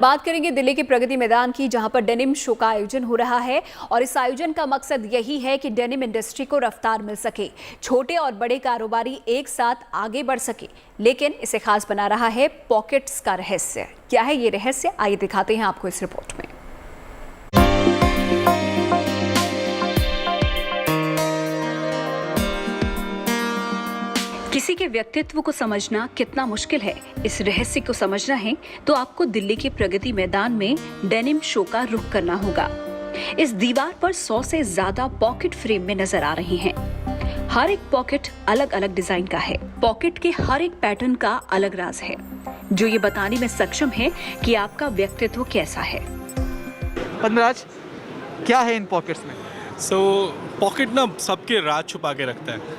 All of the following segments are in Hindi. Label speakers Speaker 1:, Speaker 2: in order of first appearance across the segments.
Speaker 1: बात करेंगे दिल्ली के प्रगति मैदान की, जहां पर डेनिम शो का आयोजन हो रहा है और इस आयोजन का मकसद यही है कि डेनिम इंडस्ट्री को रफ्तार मिल सके, छोटे और बड़े कारोबारी एक साथ आगे बढ़ सके। लेकिन इसे खास बना रहा है पॉकेट्स का रहस्य। क्या है ये रहस्य, आइए दिखाते हैं आपको इस रिपोर्ट में। किसी के व्यक्तित्व को समझना कितना मुश्किल है, इस रहस्य को समझना है तो आपको दिल्ली के प्रगति मैदान में डेनिम शो का रुख करना होगा। इस दीवार पर 100 से ज्यादा पॉकेट फ्रेम में नजर आ रहे हैं। हर एक पॉकेट अलग अलग डिजाइन का है। पॉकेट के हर एक पैटर्न का अलग राज है, जो ये बताने में सक्षम है कि आपका व्यक्तित्व कैसा है।
Speaker 2: पद्मराज, क्या है इन पॉकेट्स में?
Speaker 3: पॉकेट ना सबके राज छुपा के रखता है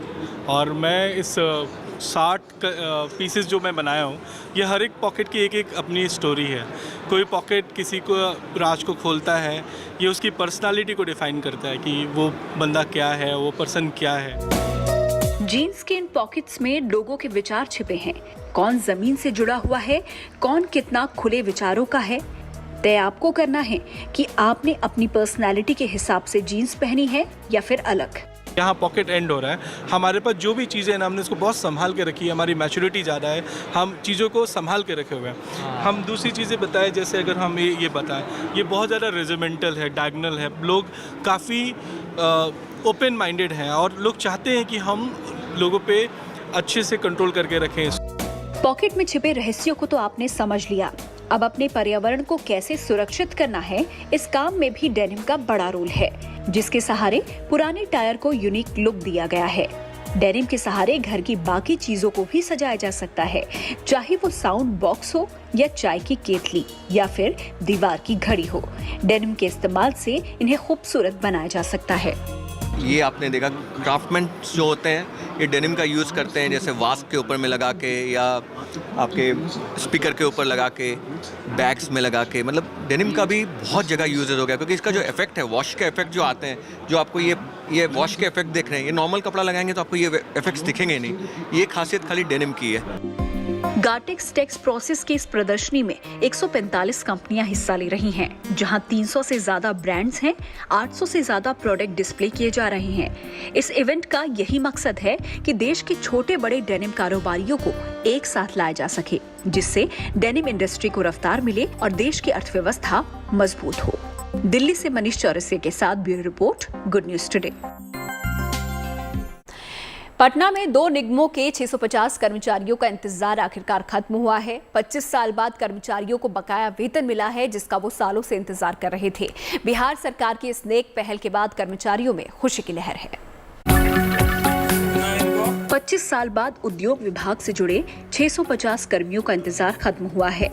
Speaker 3: और मैं इस 60 पीसेस जो मैं बनाया हूँ, ये हर एक पॉकेट की एक एक अपनी स्टोरी है। कोई पॉकेट किसी को राज को खोलता है, ये उसकी पर्सनालिटी को डिफाइन करता है कि वो बंदा क्या है, वो पर्सन क्या है।
Speaker 1: जीन्स के इन पॉकेट्स में लोगों के विचार छिपे हैं। कौन जमीन से जुड़ा हुआ है, कौन कितना खुले विचारों का है, तय आपको करना है कि आपने अपनी पर्सनालिटी के हिसाब से जीन्स पहनी है या फिर अलग।
Speaker 3: यहाँ पॉकेट एंड हो रहा है, हमारे पास जो भी चीज़ें हैं ना, हमने इसको बहुत संभाल के रखी है। हमारी मैच्योरिटी ज़्यादा है, हम चीज़ों को संभाल के रखे हुए हैं। हम दूसरी चीज़ें बताएं, जैसे अगर हम ये बताएं, ये बहुत ज़्यादा रेजिमेंटल है, डायगोनल है। लोग काफ़ी ओपन माइंडेड हैं और लोग चाहते हैं कि हम लोगों पे अच्छे से कंट्रोल करके रखें।
Speaker 1: पॉकेट में छिपे रहस्यों को तो आपने समझ लिया, अब अपने पर्यावरण को कैसे सुरक्षित करना है, इस काम में भी डेनिम का बड़ा रोल है, जिसके सहारे पुराने टायर को यूनिक लुक दिया गया है। डेनिम के सहारे घर की बाकी चीजों को भी सजाया जा सकता है, चाहे वो साउंड बॉक्स हो या चाय की केतली या फिर दीवार की घड़ी हो। डेनिम के इस्तेमाल से इन्हें खूबसूरत बनाया जा सकता है।
Speaker 4: ये आपने देखा, क्राफ्टमैन जो होते हैं ये डेनिम का यूज़ करते हैं, जैसे वास्क के ऊपर में लगा के या आपके स्पीकर के ऊपर लगा के, बैग्स में लगा के। मतलब डेनिम का भी बहुत जगह यूजेज हो गया, क्योंकि इसका जो इफेक्ट है, वॉश के इफेक्ट जो आते हैं, जो आपको ये वॉश के इफेक्ट देख रहे हैं, ये नॉर्मल कपड़ा लगाएंगे तो आपको ये इफेक्ट्स दिखेंगे नहीं। ये खासियत खाली डेनिम की है।
Speaker 1: गार्टेक्स टेक्स प्रोसेस की इस प्रदर्शनी में 145 कंपनियां हिस्सा ले रही हैं, जहां 300 से ज्यादा ब्रांड्स हैं, 800 से ज्यादा प्रोडक्ट डिस्प्ले किए जा रहे हैं। इस इवेंट का यही मकसद है कि देश के छोटे बड़े डेनिम कारोबारियों को एक साथ लाया जा सके, जिससे डेनिम इंडस्ट्री को रफ्तार मिले और देश की अर्थव्यवस्था मजबूत हो। दिल्ली से मनीष चौरसिया के साथ bureau report, good news today. Patna में 2 निगमों के 650 कर्मचारियों का इंतजार आखिरकार खत्म हुआ है। 25 साल बाद कर्मचारियों को बकाया वेतन मिला है, जिसका वो सालों से इंतजार कर रहे थे। बिहार सरकार की इस नेक पहल के बाद कर्मचारियों में खुशी की लहर है। 25 साल बाद उद्योग विभाग से जुड़े 650 कर्मियों का इंतजार खत्म हुआ है।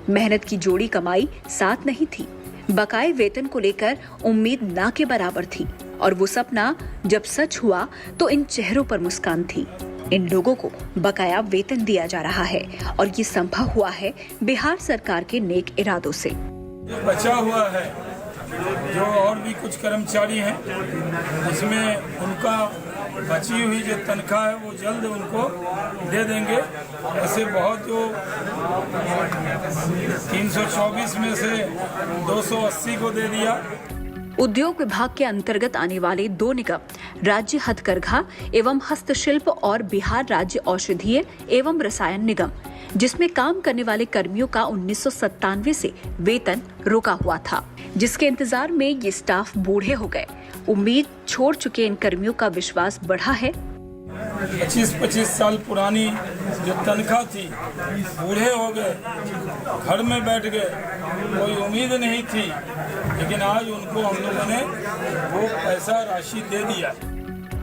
Speaker 1: मेहनत की जोड़ी कमाई साथ नहीं थी। बकाये वेतन को लेकर उम्मीद ना के बराबर थी, और वो सपना जब सच हुआ तो इन चेहरों पर मुस्कान थी। इन लोगों को बकाया वेतन दिया जा रहा है और ये संभव हुआ है बिहार सरकार के नेक इरादों से।
Speaker 5: जो बचा हुआ है, जो और भी कुछ कर्मचारी हैं, इसमें उनका बची हुई जो तनख्वाह है वो जल्द उनको दे देंगे। ऐसे बहुत, जो 324 में से 280 को दे दिया।
Speaker 1: उद्योग विभाग के अंतर्गत आने वाले 2 निगम, राज्य हथकरघा एवं हस्तशिल्प और बिहार राज्य औषधीय एवं रसायन निगम, जिसमें काम करने वाले कर्मियों का 1997 से वेतन रोका हुआ था, जिसके इंतजार में ये स्टाफ बूढ़े हो गए। उम्मीद छोड़ चुके इन कर्मियों का विश्वास बढ़ा है।
Speaker 5: 25 साल पुरानी जो तनख्वाह थी, बूढ़े हो गए, घर में बैठ गए, कोई उम्मीद नहीं थी, लेकिन आज उनको हम लोगों ने वो पैसा राशि दे दिया।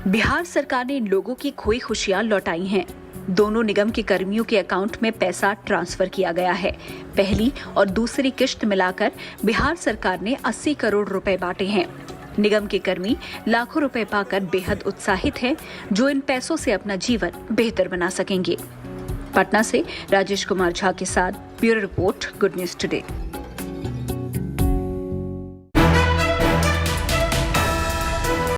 Speaker 1: बिहार सरकार ने इन लोगों की खोई खुशियां लौटाई हैं। दोनों निगम के कर्मियों के अकाउंट में पैसा ट्रांसफर किया गया है। पहली और दूसरी किश्त मिलाकर बिहार सरकार ने 80 करोड़ रुपए बांटे हैं। निगम के कर्मी लाखों रुपए पाकर बेहद उत्साहित हैं, जो इन पैसों से अपना जीवन बेहतर बना सकेंगे। पटना से राजेश कुमार झा के साथ bureau report, good news today.